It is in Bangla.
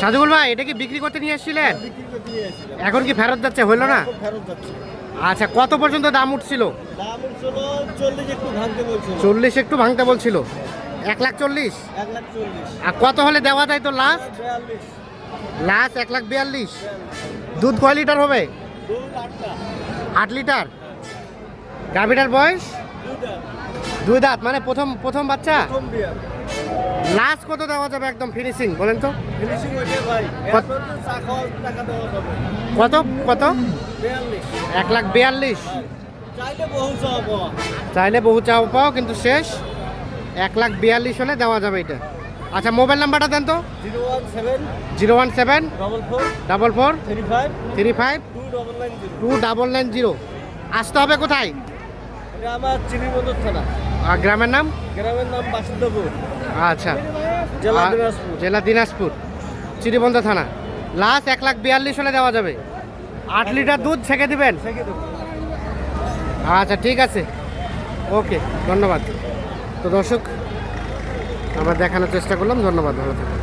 সাজুগুল ভাই, এটা কি বিক্রি করতে নিয়ে এসেছিলেন? এখন কি ফেরত যাচ্ছে, হইলো না? আচ্ছা, কত পর্যন্ত দাম উঠছিল? 40 একটু ভাঙতে বলছিল। 1,40,000। আর কত হলে দেওয়া যায় তো লাস্ট? লাস্ট 1,42,000। দুধ কয় লিটার হবে? 8 লিটার। গাভীটার বয়স 2 দাঁত, মানে প্রথম বাচ্চা। লাস্ট কত দেওয়া যাবে একদম ফিনিশিং বলেন তো? কত কত? 1,42,000। চাইলে বহু চাও পাও, কিন্তু শেষ 1,42,000 হলে দেওয়া যাবে এটা। আচ্ছা, মোবাইল নাম্বারটা দেন তো। 017 44 35 2990। আসতে হবে কোথায়? আমার চিনিবন্দর থানা। আর গ্রামের নাম? গ্রামের নাম বাসুদেবপুর। আচ্ছা, জেলা দিনাজপুর। জেলা দিনাজপুর, চিরিবন্দা থানা। লাস্ট 1,42,000 হলে দেওয়া যাবে। 8 লিটার দুধ ছেঁকে দিবেন? আচ্ছা, ঠিক আছে, ওকে, ধন্যবাদ। তো দর্শক, আমরা দেখানোর চেষ্টা করলাম। ধন্যবাদ, ভালো থাকুন।